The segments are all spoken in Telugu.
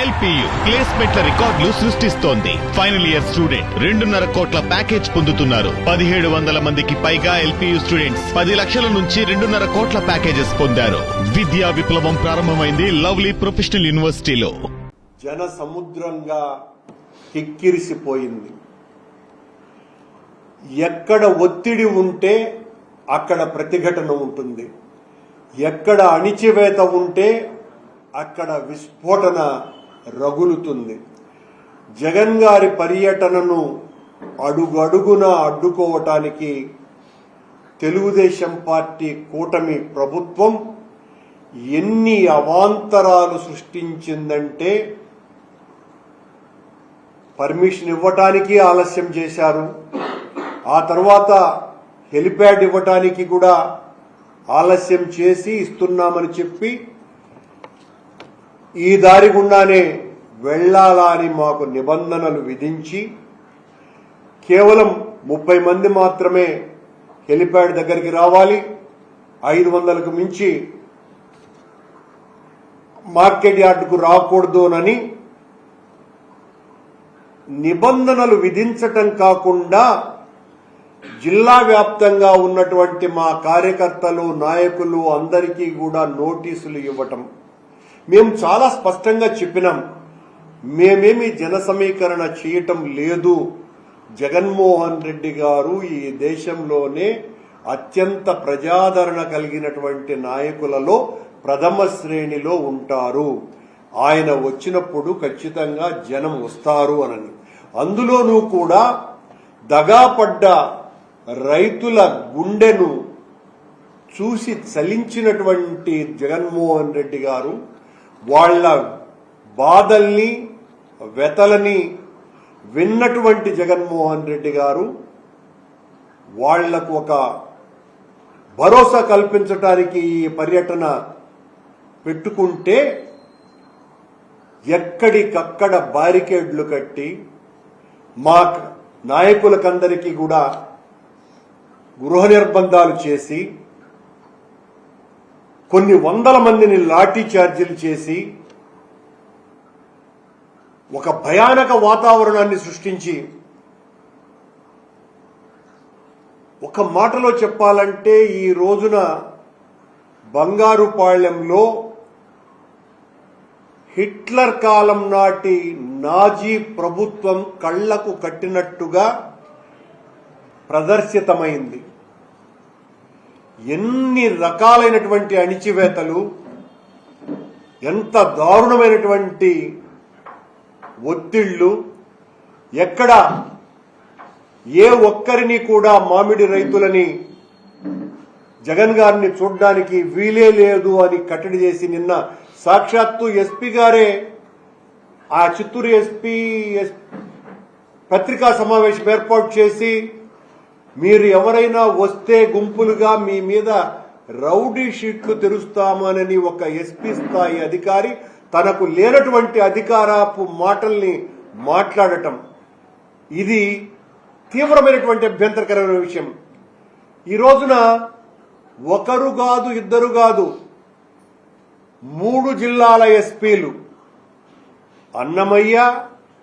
ఎల్పియు ప్లేస్మెంట్ల రికార్డులు సృష్టిస్తోంది. ఫైనల్ ఇయర్ స్టూడెంట్ 2.5 కోట్ల ప్యాకేజ్ పొందుతున్నారు. 1700 మందికి పైగా ఎల్పియు స్టూడెంట్స్ 10 లక్షల నుంచి 2.5 కోట్ల ప్యాకేజెస్ పొందారు. విద్యా విప్లవం ప్రారంభమైంది లవ్లీ ప్రొఫెషనల్ యూనివర్సిటీలో. జన సముద్రంగా కిక్కిరిసిపోయింది. ఎక్కడ ఒత్తిడి ఉంటే అక్కడ ప్రతిఘటన ఉంటుంది. ఎక్కడ అణిచివేత ఉంటే అక్కడ విస్ఫోటన రగులుతుంది. జగన్ గారి పర్యటనను అడుగడుగున అడ్డుకోవటానికి తెలుగుదేశం పార్టీ కూటమి ప్రభుత్వం ఎన్ని అవాంతరాలు సృష్టించిందంటే పర్మిషన్ ఇవ్వటానికి ఆలస్యం చేశారు. ఆ తర్వాత హెలిప్యాడ్ ఇవ్వటానికి కూడా ఆలస్యం చేసి ఇస్తున్నామని చెప్పి ఈ దారి గుండానే వెళ్లాలా అని మాకు నిబంధనలు విధించి కేవలం 30 మంది మాత్రమే హెలిప్యాడ్ దగ్గరికి రావాలి, 500కు మించి మార్కెట్ యార్డుకు రాకూడదునని నిబంధనలు విధించటం కాకుండా జిల్లా వ్యాప్తంగా ఉన్నటువంటి మా కార్యకర్తలు నాయకులు అందరికీ కూడా నోటీసులు ఇవ్వటం. మేము చాలా స్పష్టంగా చెప్పినాం, మేమేమి జన సమీకరణ చేయటం లేదు. జగన్మోహన్ రెడ్డి గారు ఈ దేశంలోనే అత్యంత ప్రజాదరణ కలిగినటువంటి నాయకులలో ప్రథమ శ్రేణిలో ఉంటారు. ఆయన వచ్చినప్పుడు ఖచ్చితంగా జనం వస్తారు అని. అందులోనూ కూడా దగాపడ్డ రైతుల గుండెను చూసి చలించినటువంటి జగన్మోహన్ రెడ్డి గారు వాళ్ల బాధల్ని వెతలని విన్నటువంటి జగన్మోహన్ రెడ్డి గారు వాళ్లకు ఒక భరోసా కల్పించడానికి ఈ పర్యటన పెట్టుకుంటే ఎక్కడికక్కడ బారికేడ్లు కట్టి మా నాయకులకందరికీ కూడా గృహ నిర్బంధాలు చేసి కొన్ని వందల మందిని లాఠీ చార్జీలు చేసి ఒక భయానక వాతావరణాన్ని సృష్టించి, ఒక మాటలో చెప్పాలంటే ఈ రోజున బంగారుపాళ్యంలో హిట్లర్ కాలం నాటి నాజీ ప్రభుత్వం కళ్లకు కట్టినట్టుగా ప్రదర్శితమైంది. ఎన్ని రకాలైనటువంటి అణిచివేతలు, ఎంత దారుణమైనటువంటి ఒత్తిళ్లు, ఎక్కడ ఏ ఒక్కరిని కూడా మామిడి రైతులని జగన్ గారిని చూడ్డానికి వీలే లేదు అని కట్టడి చేసి నిన్న సాక్షాత్తు ఎస్పీ గారే ఆ చిత్తూరు ఎస్పీ పత్రికా సమావేశం ఏర్పాటు చేసి మీరు ఎవరైనా వస్తే గుంపులుగా మీ మీద రౌడీ షీట్లు తెరుస్తామని ఒక ఎస్పీ స్థాయి అధికారి తనకు లేనటువంటి అధికారపు మాటల్ని మాట్లాడటం, ఇది తీవ్రమైనటువంటి అభ్యంతరకరమైన విషయం. ఈ రోజున ఒకరు కాదు, ఇద్దరు కాదు, 3 జిల్లాల ఎస్పీలు, అన్నమయ్య,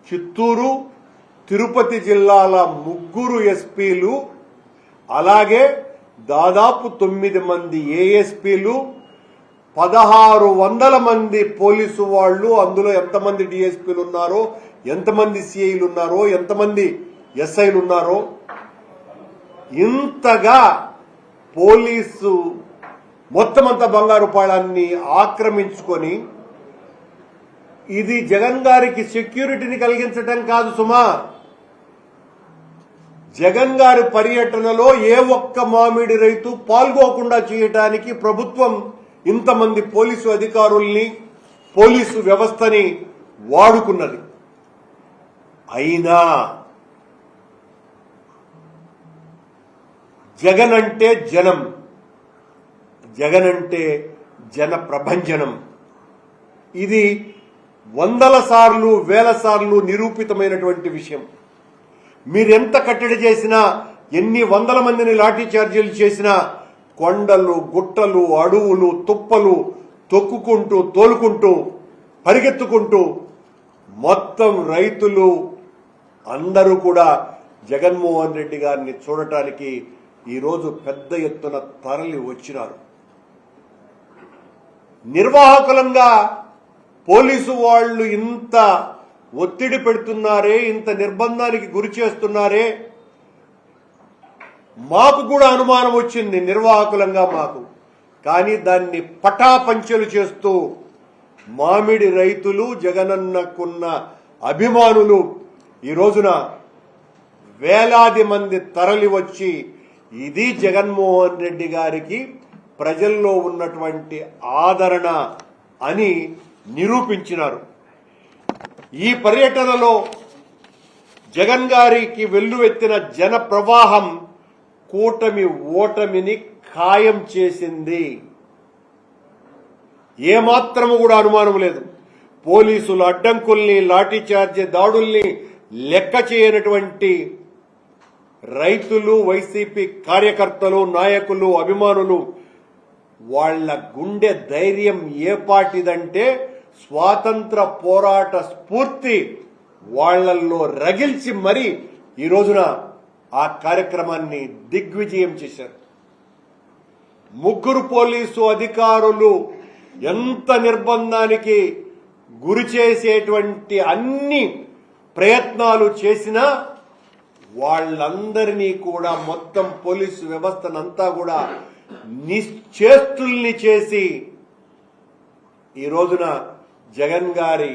చిత్తూరు, తిరుపతి జిల్లాల 3 ఎస్పీలు, అలాగే దాదాపు 9 మంది ఏఎస్పీలు, 1600 మంది పోలీసు వాళ్ళు, అందులో ఎంతమంది డిఎస్పీలు ఉన్నారో, ఎంతమంది సిఐలు ఉన్నారో, ఎంతమంది ఎస్ఐలు ఉన్నారో, ఇంతగా పోలీసు మొత్తం అంతా బంగారుపాళాన్ని ఆక్రమించుకొని, ఇది జగన్ గారికి సెక్యూరిటీని కలిగించటం కాదు సుమా, జగన్ గారి పర్యటనలో ఏ ఒక్క మామిడి రైతు పాల్గొకుండా చేయడానికి ప్రభుత్వం ఇంతమంది పోలీసు అధికారుల్ని, పోలీసు వ్యవస్థని వాడుకున్నది. అయినా జగన్ అంటే జనం, జగన్ అంటే జన ప్రభంజనం. ఇది 100 సార్లు 1000 సార్లు నిరూపితమైనటువంటి విషయం. మీరెంత కట్టడి చేసినా, ఎన్ని 100 మందిని లాఠీ చార్జీలు చేసినా, కొండలు, గుట్టలు, అడవులు, తుప్పలు తొక్కుకుంటూ, తోలుకుంటూ, పరిగెత్తుకుంటూ మొత్తం రైతులు అందరూ కూడా జగన్మోహన్ రెడ్డి గారిని చూడటానికి ఈరోజు పెద్ద ఎత్తున తరలి వచ్చినారు. నిర్వాహకులంగా పోలీసు వాళ్ళు ఇంత ఒత్తిడి పెడుతున్నారే, ఇంత నిర్బంధానికి గురి చేస్తున్నారే, మాకు కూడా అనుమానం వచ్చింది నిర్వాహకులంగా మాకు. కానీ దాన్ని పటాపంచలు చేస్తూ మామిడి రైతులు, జగనన్నకున్న అభిమానులు ఈ రోజున వేలాది మంది తరలి వచ్చి ఇది జగన్మోహన్ రెడ్డి గారికి ప్రజల్లో ఉన్నటువంటి ఆదరణ అని నిరూపించినారు. ఈ పర్యటనలో జగన్ గారికి వెల్లువెత్తిన జన ప్రవాహం కూటమి ఓటమిని ఖాయం చేసింది. ఏమాత్రము కూడా అనుమానం లేదు. పోలీసుల అడ్డంకుల్ని, లాఠీచార్జ్ దాడుల్ని లెక్క చేయనటువంటి రైతులు, వైసీపీ కార్యకర్తలు, నాయకులు, అభిమానులు వాళ్ల గుండె ధైర్యం ఏపాటిదంటే స్వాతంత్ర పోరాట స్ఫూర్తి వాళ్లల్లో రగిల్చి మరీ ఈ రోజున ఆ కార్యక్రమాన్ని దిగ్విజయం చేశారు. ముగ్గురు పోలీసు అధికారులు ఎంత నిర్బంధానికి గురి చేసేటువంటి అన్ని ప్రయత్నాలు చేసినా వాళ్ళందరినీ కూడా మొత్తం పోలీసు వ్యవస్థనంతా కూడా నిశ్చేష్టుల్ని చేసి ఈ రోజున జగన్ గారి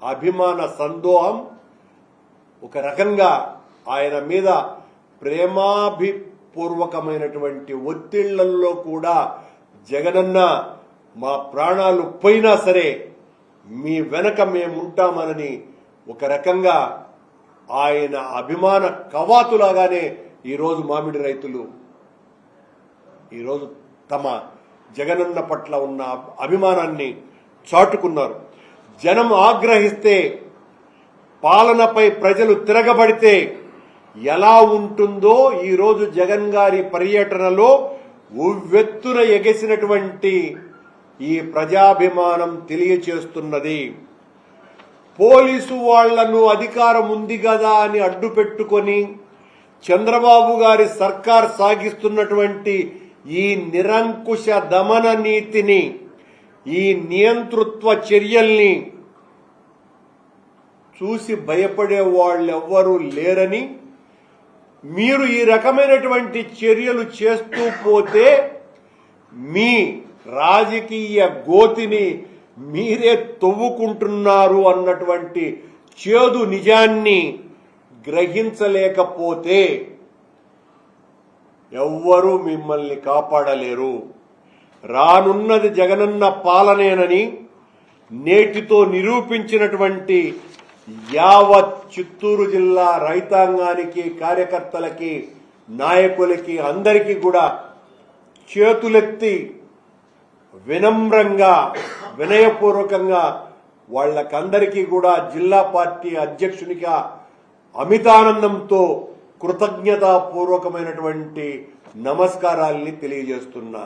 అభిమాన సందోహం ఒక రకంగా ఆయన మీద ప్రేమాభిపూర్వకమైనటువంటి ఒత్తిళ్లలో కూడా జగనన్న మా ప్రాణాలు పోయినా సరే మీ వెనక మేముంటామనని ఒక రకంగా ఆయన అభిమాన కవాతులాగానే ఈరోజు మామిడి రైతులు ఈరోజు తమ జగనన్న పట్ల ఉన్న అభిమానాన్ని చాటుకున్నారు. జనం ఆగ్రహిస్తే, పాలనపై ప్రజలు తిరగబడితే ఎలా ఉంటుందో ఈరోజు జగన్ గారి పర్యటనలో ఉవ్వెత్తున ఎగసినటువంటి ఈ ప్రజాభిమానం తెలియచేస్తున్నది. పోలీసు వాళ్లను అధికారం ఉంది కదా అని అడ్డు పెట్టుకొని చంద్రబాబు గారి సర్కార్ సాగిస్తున్నటువంటి ఈ నిరంకుశ దమన నీతిని, ఈ నియంతృత్వ చర్యల్ని చూసి భయపడే వాళ్ళెవ్వరూ లేరని, మీరు ఈ రకమైనటువంటి చర్యలు చేస్తూ పోతే మీ రాజకీయ గోతిని మీరే తవ్వుకుంటున్నారు అన్నటువంటి చేదు నిజాన్ని గ్రహించలేకపోతే ఎవ్వరూ మిమ్మల్ని కాపాడలేరు. రానున్నది జగనన్న పాలనేనని నేటితో నిరూపించినటువంటి యావత్ చిత్తూరు జిల్లా రైతాంగానికి, కార్యకర్తలకి, నాయకులకి అందరికీ కూడా చేతులెత్తి వినమ్రంగా, వినయపూర్వకంగా వాళ్ళకందరికీ కూడా జిల్లా పార్టీ అధ్యక్షునిగా అమితానందంతో కృతజ్ఞతాపూర్వకమైనటువంటి నమస్కారాల్ని తెలియజేస్తున్నా.